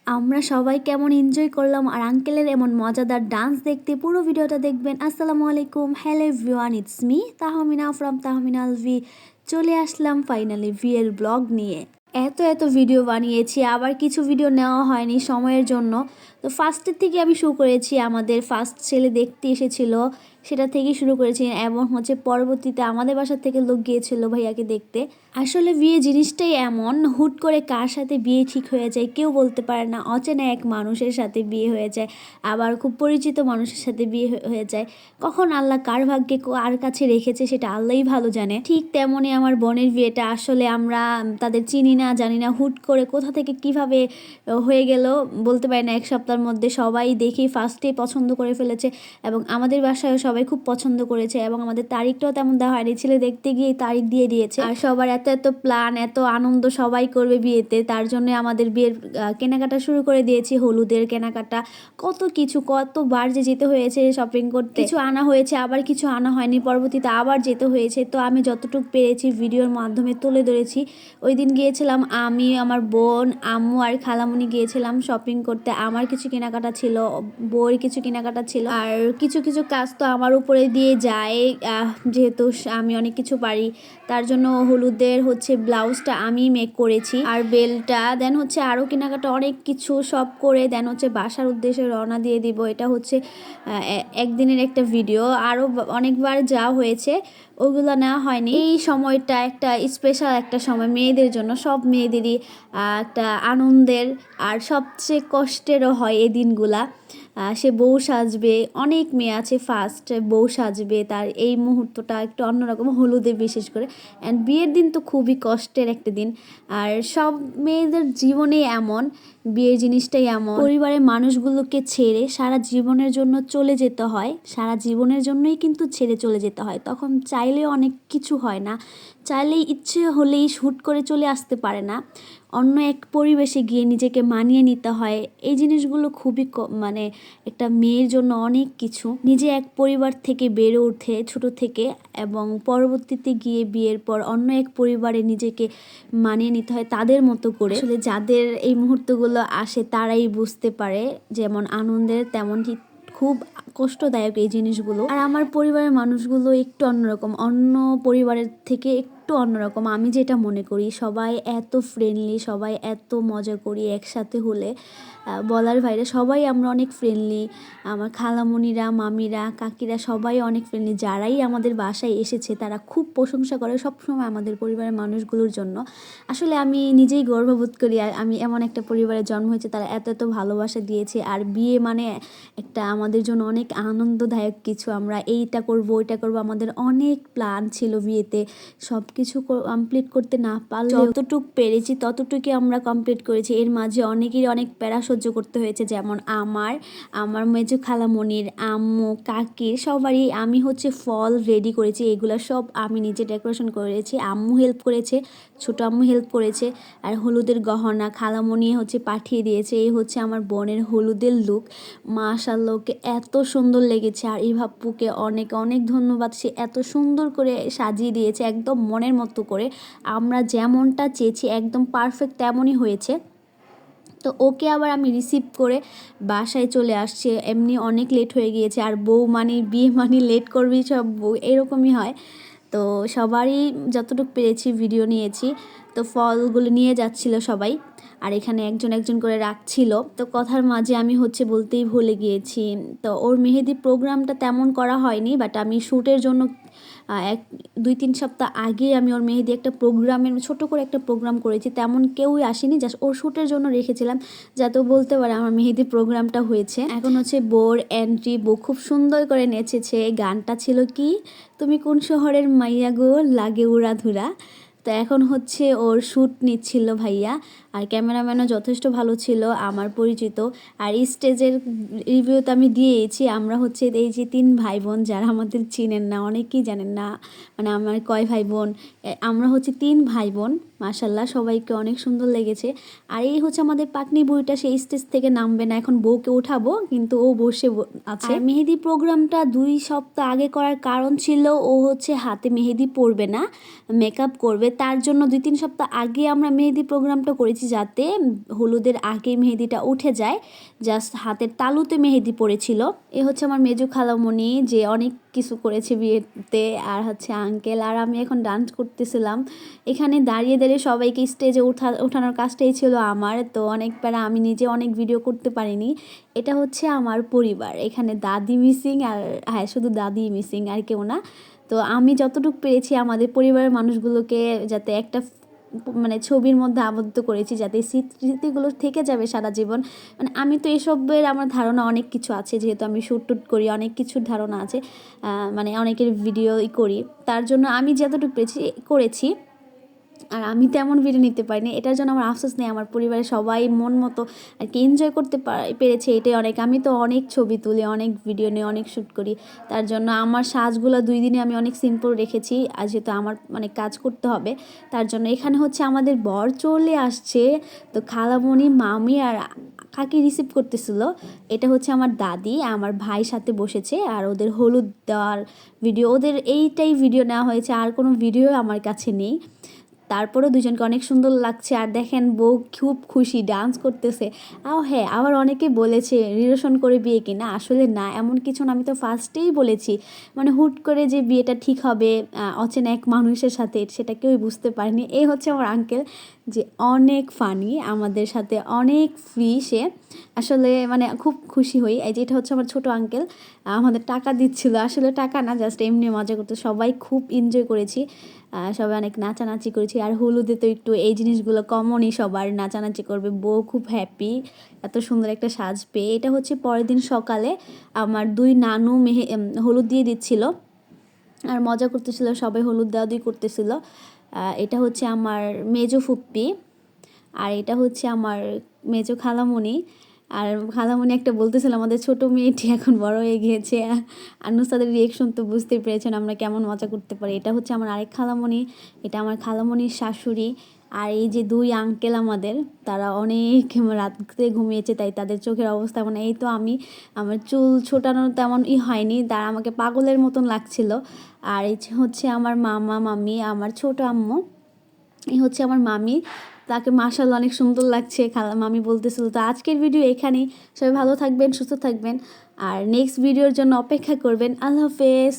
আমরা সবাই কেমন এনজয় করলাম আর আঙ্কেলের এমন মজাদার ডান্স দেখতে পুরো ভিডিওটা দেখবেন। আসসালামু আলাইকুম, hello everyone, it's me Tahmina from Tahminal V. চলে আসলাম ফাইনালি ভি এর ব্লগ নিয়ে। এত ভিডিও বানিয়েছি, আবার কিছু ভিডিও নেওয়া হয়নি সময়ের জন্য। তো ফার্স্টের থেকে আমি শুরু করেছি, আমাদের ফার্স্ট ছেলে দেখতে এসেছিল সেটা থেকেই শুরু করেছি, এবং পরবর্তীতে আমাদের বাসা থেকে লোক গিয়েছিল ভাইয়াকে দেখতে। আসলে বিয়ে জিনিসটাই এমন, হুট করে কার সাথে বিয়ে ঠিক হয়ে যায় কেউ বলতে পারে না। অচেনা এক মানুষের সাথে বিয়ে হয়ে যায়, আবার খুব পরিচিত মানুষের সাথে বিয়ে হয়ে যায়। কখন আল্লাহ কার ভাগ্যে কার কাছে রেখেছে সেটা আল্লাহই ভালো জানে। ঠিক তেমনই আমার বোনের বিয়েটা, আসলে আমরা তাদের চিনি না জানি না, হুট করে কোথা থেকে কিভাবে হয়ে গেল বলতে পারি না। এক সপ্তাহের মধ্যে সবাই দেখি ফার্স্টে পছন্দ করে ফেলেছে, এবং আমাদের বাসায়ও সবাই খুব পছন্দ করেছে, এবং আমাদের তারিখটাও তেমন দেওয়া হয়নি, ছেলে দেখতে গিয়ে তারিখ দিয়ে দিয়েছে। আর সবার এত প্ল্যান, এত আনন্দ সবাই করবে বিয়েতে, তার জন্য আমাদের বিয়ের কেনাকাটা শুরু করে দিয়েছি। হলুদের কেনাকাটা, কতবার যে যেতে হয়েছে শপিং করতে। কিছু আনা হয়েছে, আবার কিছু আনা হয়নি, পরবর্তীতে আবার যেতে হয়েছে। তো আমি যতটুকু পেরেছি ভিডিওর মাধ্যমে তুলে ধরেছি। ওই দিন গিয়েছিলাম আমি, আমার বোন, আম্মু আর খালামুনি গিয়েছিলাম শপিং করতে। আমার কিছু কেনাকাটা ছিল, বউয়ের কিছু কেনাকাটা ছিল, আর কিছু কাজ তো আমার উপরে দিয়ে যায়, যেহেতু আমি অনেক কিছু পারি। তার জন্য হলুদের ব্লাউজটা আমি মেক করেছি, আর বেলটা, দেন আরও কেনাকাটা অনেক কিছু সব করে দেন বাসার উদ্দেশ্যে রওনা দিয়ে দিব। এটা একদিনের একটা ভিডিও, আরও অনেকবার যা হয়েছে ওগুলো নেওয়া হয়নি। এই সময়টা একটা স্পেশাল একটা সময় মেয়েদের জন্য, সব মেয়েদেরই একটা আনন্দের আর সবচেয়ে কষ্টেরও হয় এই দিনগুলা। সে বউ সাজবে, অনেক মেয়ে আছে ফার্স্ট বউ সাজবে, তার এই মুহূর্তটা একটু অন্যরকম, হলুদে বিশেষ করে। অ্যান্ড বিয়ের দিন তো খুবই কষ্টের একটা দিন, আর সব মেয়েদের জীবনে এমন, বিয়ের জিনিসটাই এমন। পরিবারের মানুষগুলোকে ছেড়ে সারা জীবনের জন্য চলে যেতে হয়, সারা জীবনের জন্যই কিন্তু ছেড়ে চলে যেতে হয়। তখন চাইলেও অনেক কিছু হয় না, চাইলেই ইচ্ছে হলেই হুট করে চলে আসতে পারে না। অন্য এক পরিবেশে গিয়ে নিজেকে মানিয়ে নিতে হয়। এই জিনিসগুলো খুবই মানে একটা মেয়ের জন্য অনেক কিছু। নিজে এক পরিবার থেকে বেড়ে ওঠে ছোট থেকে, এবং পরবর্তীতে গিয়ে বিয়ের পর অন্য এক পরিবারে নিজেকে মানিয়ে নিতে হয় তাদের মতো করে। আসলে যাদের এই মুহূর্তগুলো আসে তারাই বুঝতে পারে, যেমন আনন্দের তেমনটি খুব কষ্টদায়ক এই জিনিসগুলো। আর আমার পরিবারের মানুষগুলো একটু অন্যরকম, অন্য পরিবারের থেকে একটু অন্যরকম। আমি যেটা মনে করি, সবাই এত ফ্রেন্ডলি, সবাই এত মজা করি একসাথে হলে বলার বাইরে। সবাই আমরা অনেক ফ্রেন্ডলি, আমার খালামণিরা, মামিরা, কাকিরা সবাই অনেক ফ্রেন্ডলি। যারাই আমাদের বাসায় এসেছে তারা খুব প্রশংসা করে সবসময় আমাদের পরিবারের মানুষগুলোর জন্য। আসলে আমি নিজেই গর্ববোধ করি, আর আমি এমন একটা পরিবারে জন্ম হয়েছে, তারা এত ভালোবাসা দিয়েছে। আর বিয়ে মানে একটা আমাদের জন্য অনেক আনন্দদায়ক কিছু। আমরা এইটা করব ওইটা করব, আমাদের অনেক প্ল্যান ছিল বিয়েতে। সব কিছু কমপ্লিট করতে না পারলে যতটুকু পেরেছি ততটুকুই আমরা কমপ্লিট করেছি। এর মাঝে অনেকেরই অনেক প্যারা সহ্য করতে হয়েছে, যেমন আমার মেজো খালামণির, আম্মু, কাকির, সবারই। আমি ফল রেডি করেছি, এগুলো সব আমি নিজে ডেকোরেশন করেছি। আম্মু হেল্প করেছে, ছোটো আম্মু হেল্প করেছে। আর হলুদের গহনা খালামণি পাঠিয়ে দিয়েছে। এই আমার বোনের হলুদের লুক। মাশাআল্লাহ, ওকে এত সুন্দর লেগেছে। আর ইভাপ্পুকে অনেক ধন্যবাদ, সে এত সুন্দর করে সাজিয়ে দিয়েছে একদম মনের মতো করে। আমরা যেমনটা চেয়েছি একদম পারফেক্ট তেমনই হয়েছে। তো ওকে আবার আমি রিসিভ করে বাসায় চলে আসছে, এমনি অনেক লেট হয়ে গিয়েছে। আর বউ মানে বিয়ে মানে লেট করবি, সব বউ এরকমই হয়। তো সবারই যতটুকু পেরেছি ভিডিও নিয়েছি। তো ফলগুলো নিয়ে যাচ্ছিল সবাই, আর এখানে একজন করে রাখছিল। তো কথার মাঝে আমি বলতেই ভুলে গিয়েছি, তো ওর মেহেদি প্রোগ্রামটা তেমন করা হয়নি, বাট আমি শ্যুটের জন্য 2-3 সপ্তাহ আগে আমি ওর মেহেদি একটা প্রোগ্রামের ছোট করে একটা প্রোগ্রাম করেছি। তেমন কেউই আসেনি, জাস্ট ওর শ্যুটের জন্য রেখেছিলাম, যাতে বলতে পারে আমার মেহেদি প্রোগ্রামটা হয়েছে। এখন বোর এন্ট্রি, বউ খুব সুন্দর করে নেচেছে। গানটা ছিল কি, তুমি কোন শহরের মাইয়া গো লাগে উড়াধুরা। তো এখন ওর শ্যুট নিচ্ছিল ভাইয়া, আর ক্যামেরাম্যানও যথেষ্ট ভালো ছিল আমার পরিচিত। আর স্টেজের রিভিউ তো আমি দিয়েছি। আমরা এই যে 3 ভাই বোন, যারা আমাদের চিনেন না, অনেকেই জানেন না মানে আমার কয় ভাই বোন। আমরা 3 ভাই বোন, মাশাল্লাহ সবাইকে অনেক সুন্দর লেগেছে। আর এই হচ্ছে আমাদের পাকনি বুড়িটা, সেই স্টেজ থেকে নামবে না, এখন বউকে উঠাবো, কিন্তু ও বসে আছে। আর মেহেদি প্রোগ্রামটা 2 সপ্তাহ আগে করার কারণ ছিল ও হচ্ছে হাতে মেহেদি পরবে না, মেকআপ করবে, তার জন্য 2-3 সপ্তাহ আগে আমরা মেহেদি প্রোগ্রামটা করেছি, যাতে হলুদের আগে মেহেদিটা উঠে যায়। জাস্ট হাতের তালুতে মেহেদি পড়েছিল। এ হচ্ছে আমার মেজো খালামণি, যে অনেক কিছু করেছে বিয়েতে, আর হচ্ছে আঙ্কেল, আর আমি এখন ডান্স করতেছিলাম এখানে দাঁড়িয়ে দাঁড়িয়ে। সবাইকে স্টেজে ওঠানোর কাজটাই ছিল আমার, তো অনেকবার আমি নিজে অনেক ভিডিও করতে পারিনি। এটা হচ্ছে আমার পরিবার, এখানে দাদি মিসিং, আর হ্যাঁ শুধু দাদি মিসিং, আর কেউ না। তো আমি যতটুকু পেরেছি আমাদের পরিবারের মানুষগুলোকে যাতে একটা মানে ছবির মধ্যে আবদ্ধ করেছি, যাতে স্মৃতিগুলো থেকে যাবে সারা জীবন। মানে আমি তো এসবের আমার ধারণা অনেক কিছু আছে, যেহেতু আমি শ্যুট টুট করি, অনেক কিছুর ধারণা আছে, মানে অনেকের ভিডিওই করি, তার জন্য আমি যতটুকু পেরেছি করেছি। আর আমি তেমন ভিডিও নিতে পারিনি, এটার জন্য আমার আফসোস নেই। আমার পরিবারের সবাই মন মতো আর কি এনজয় করতে পেরেছে, এটাই অনেক। আমি তো অনেক ছবি তুলি, অনেক ভিডিও নিয়ে অনেক শ্যুট করি, তার জন্য আমার সাজগুলো 2 দিনে আমি অনেক সিম্পল রেখেছি, আর যেহেতু আমার মানে কাজ করতে হবে, তার জন্য। এখানে হচ্ছে আমাদের বর চলে আসছে, তো খালামণি, মামি আর কাকি রিসিভ করতেছিল। এটা হচ্ছে আমার দাদি, আমার ভাই সাথে বসেছে, আর ওদের হলুদ দেওয়ার ভিডিও, ওদের এইটাই ভিডিও নেওয়া হয়েছে, আর কোনো ভিডিও আমার কাছে নেই। তারপরেও দুজনকে অনেক সুন্দর লাগছে। আর দেখেন বউ খুব খুশি, ডান্স করতেছে। হ্যাঁ, আবার অনেকে বলেছে রিলেশন করে বিয়ে কিনা, আসলে না, এমন কিছু না। আমি তো ফার্স্টেই বলেছি, মানে হুট করে যে বিয়েটা ঠিক হবে অচেনা এক মানুষের সাথে, সেটা কেউই বুঝতে পারেনি। এই হচ্ছে আমার আঙ্কেল, যে অনেক ফানি, আমাদের সাথে অনেক ফ্রি সে, আসলে মানে খুব খুশি হই। এই যে এটা হচ্ছে আমার ছোট আঙ্কেল, আমাদের টাকা দিচ্ছিল, আসলে টাকা না, জাস্ট এমনি মজা করতে। সবাই খুব এনজয় করেছি, সবাই অনেক নাচানাচি করেছি। আর হলুদে তো একটু এই জিনিসগুলো কমনই, সবার নাচানাচি করবে। বউ খুব হ্যাপি এত সুন্দর একটা সাজ পেয়ে। এটা হচ্ছে পরের দিন সকালে আমার 2 নানু হলুদ দিয়ে দিচ্ছিল, আর মজা করতেছিল, সবাই হলুদ দেওয়া দিয়ে করতেছিল। এটা হচ্ছে আমার মেজো ফুপ্পি, আর এটা হচ্ছে আমার মেজো খালামণি। আর খালামণি একটা বলতেছিল, আমাদের ছোট মেয়েটি এখন বড় হয়ে গিয়েছে। আর নুসরাতের রিয়েকশন তো বুঝতেই পেরেছেন আমরা কেমন মজা করতে পারি। এটা হচ্ছে আমার আরেক খালামণি, এটা আমার খালামণির শাশুড়ি। আর এই যে 2 আঙ্কেল আমাদের, তারা অনেক রাতে ঘুমিয়েছে, তাই তাদের চোখের অবস্থা মানে, এই তো আমি, আমার চুল ছোটানো তেমন হয়নি, তারা আমাকে পাগলের মতন লাগছিল। আর এই হচ্ছে আমার মামা মামি, আমার ছোট আম্মু, এই হচ্ছে আমার মামি, তাকে মাশাআল্লাহ অনেক সুন্দর লাগছে, মামি বলতেছিল। তো আজকের ভিডিও এখানেই, সবাই ভালো থাকবেন, সুস্থ থাকবেন, আর নেক্সট ভিডিওর জন্য অপেক্ষা করবেন। আল্লাহ হাফেজ।